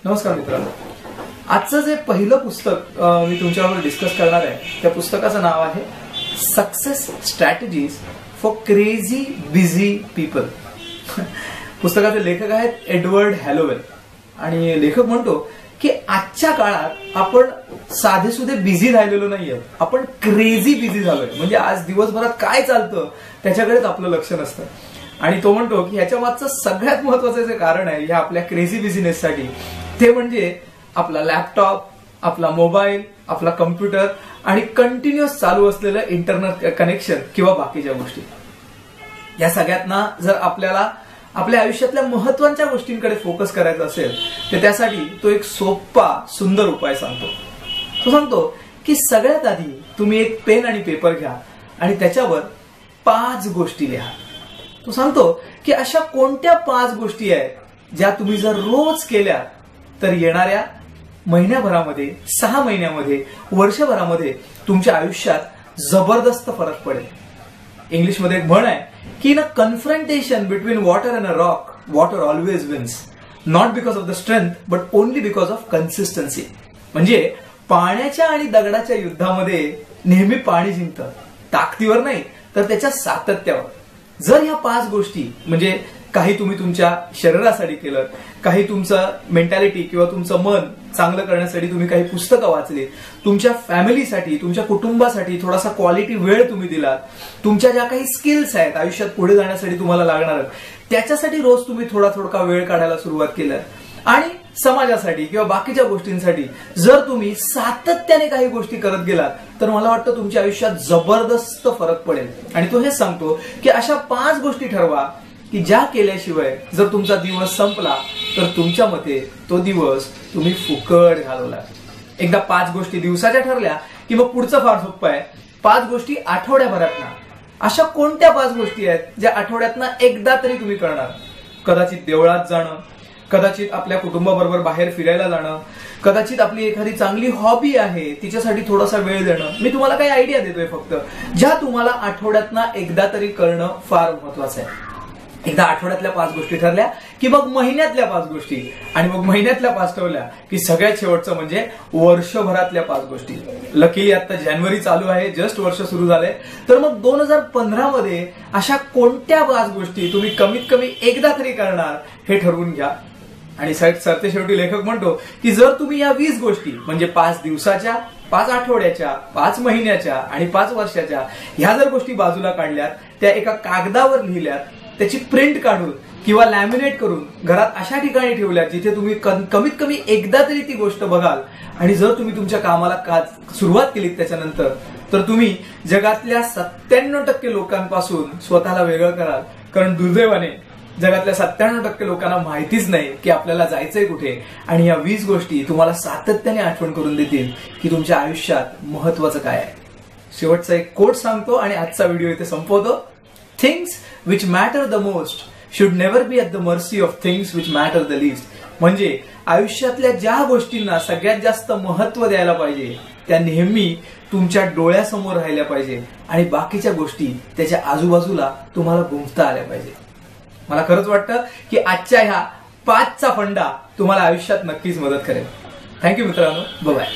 नमस्कार मित्रांनो, आजचं जे पहिलं पुस्तक मी तुमच्याबरोबर डिस्कस करणार आहे त्या पुस्तकाचं नाव आहे success strategies for crazy busy people. पुस्तकाचे लेखक आहेत एडवर्ड हॅलोवेल आणि लेखक म्हणतो की आजच्या काळात आपण साधेसुधे बिझी राहिलेलो नाहीये, आपण क्रेझी बिझी झालोय. म्हणजे आज दिवसभरात काय चालतं त्याच्याकडेच आपलं लक्ष नसतं. आणि तो म्हणतो की ह्याच्या मागचं सगळ्यात महत्वाचं जे कारण आहे ह्या आपल्या क्रेझी बिझीनेससाठी ते म्हणजे आपला लॅपटॉप, आपला मोबाईल, आपला कम्प्युटर आणि कंटिन्युअस चालू असलेलं इंटरनेट कनेक्शन किंवा बाकीच्या गोष्टी. या सगळ्यांना जर आपल्याला आपल्या आयुष्यातल्या महत्वाच्या गोष्टींकडे फोकस करायचा असेल तर त्यासाठी तो एक सोपा सुंदर उपाय सांगतो. तो सांगतो की सगळ्यात आधी तुम्ही एक पेन आणि पेपर घ्या आणि त्याच्यावर 5 गोष्टी लिहा. तो सांगतो की अशा कोणत्या 5 गोष्टी आहेत ज्या तुम्ही जर रोज केल्या तर येणाऱ्या महिन्याभरामध्ये, 6 महिन्यामध्ये, वर्षभरामध्ये तुमच्या आयुष्यात जबरदस्त फरक पडेल. इंग्लिशमध्ये एक म्हण आहे की in a confrontation between water and a rock, water always wins, not because of the strength but only because of consistency. म्हणजे पाण्याच्या आणि दगडाच्या युद्धामध्ये नेहमी पाणी जिंकतं, ताकदीवर नाही तर त्याच्या सातत्यावर. जर ह्या 5 गोष्टी म्हणजे काही तुम्ही तुमच्या शरीरासाठी केलं, काही तुमचं मेंटॅलिटी किंवा तुमचं मन चांगलं करण्यासाठी तुम्ही काही पुस्तकं वाचली, तुमच्या फॅमिलीसाठी, तुमच्या कुटुंबासाठी थोडासा क्वालिटी वेळ तुम्ही दिलात, तुमच्या ज्या काही स्किल्स आहेत आयुष्यात पुढे जाण्यासाठी तुम्हाला लागणार त्याच्यासाठी रोज तुम्ही थोडा वेळ काढायला सुरुवात केलं आणि समाजासाठी किंवा बाकीच्या गोष्टींसाठी जर तुम्ही सातत्याने काही गोष्टी करत गेलात तर मला वाटतं तुमच्या आयुष्यात जबरदस्त फरक पडेल. आणि तो हेच सांगतो की अशा 5 गोष्टी ठरवा की ज्या केल्याशिवाय जर तुमचा दिवस संपला तर तुमच्या मते तो दिवस तुम्ही फुकट घालवला. एकदा 5 गोष्टी दिवसाच्या ठरल्या की मग पुढचं फार सोपं आहे. 5 गोष्टी आठवड्याभरातनं. अशा कोणत्या 5 गोष्टी आहेत ज्या आठवड्यातनं एकदा तरी तुम्ही करणार? कदाचित देवळात जाणं, कदाचित आपल्या कुटुंबाबरोबर बाहेर फिरायला जाणं, कदाचित आपली एखादी चांगली हॉबी आहे तिच्यासाठी थोडासा वेळ देणं. मी तुम्हाला काही आयडिया देतोय फक्त ज्या तुम्हाला आठवड्यातनं एकदा तरी करणं फार महत्वाचं आहे. एकदा आठवड्यातल्या 5 गोष्टी ठरल्या की मग महिन्यातल्या 5 गोष्टी आणि मग महिन्यातल्या 5 ठरल्या की सगळ्यात शेवटचं म्हणजे वर्षभरातल्या 5 गोष्टी. लकीली आता जानेवारी चालू आहे, जस्ट वर्ष सुरू झालंय, तर मग 2015 मध्ये अशा कोणत्या 5 गोष्टी तुम्ही कमीत कमी एकदा तरी करणार हे ठरवून घ्या. आणि सरते शेवटी लेखक म्हणतो की जर तुम्ही या 20 गोष्टी म्हणजे 5 दिवसाच्या, 5 आठवड्याच्या, 5 महिन्याच्या आणि 5 वर्षाच्या ह्या जर गोष्टी बाजूला काढल्यात, त्या एका कागदावर लिहिल्यात, त्याची प्रिंट काढून किंवा लॅमिनेट करून घरात अशा ठिकाणी ठेवल्या जिथे तुम्ही कमीत कमी एकदा तरी ती गोष्ट बघाल आणि जर तुम्ही तुमच्या कामाला सुरुवात केली त्याच्यानंतर तर तुम्ही जगातल्या 97% लोकांपासून स्वतःला वेगळं कराल. कारण दुर्दैवाने जगातल्या 97% लोकांना माहितीच नाही की आपल्याला जायचंय कुठे आणि या 20 गोष्टी तुम्हाला सातत्याने आठवण करून देतील की तुमच्या आयुष्यात महत्वाचं काय आहे. शेवटचा एक कोट सांगतो आणि आजचा व्हिडिओ इथे संपवतो. Things which matter the most should never be at the mercy of things which matter the least. म्हणजे आयुष्यातल्या ज्या गोष्टींना सगळ्यात जास्त महत्व द्यायला पाहिजे त्या नेहमी तुमच्या डोळ्यासमोर राहिल्या पाहिजे आणि बाकीच्या गोष्टी त्याच्या आजूबाजूला तुम्हाला गुंफता आल्या पाहिजे. मला खरंच वाटतं की आजच्या ह्या 5चा फंडा तुम्हाला आयुष्यात नक्कीच मदत करेल. थँक्यू मित्रांनो, बाय.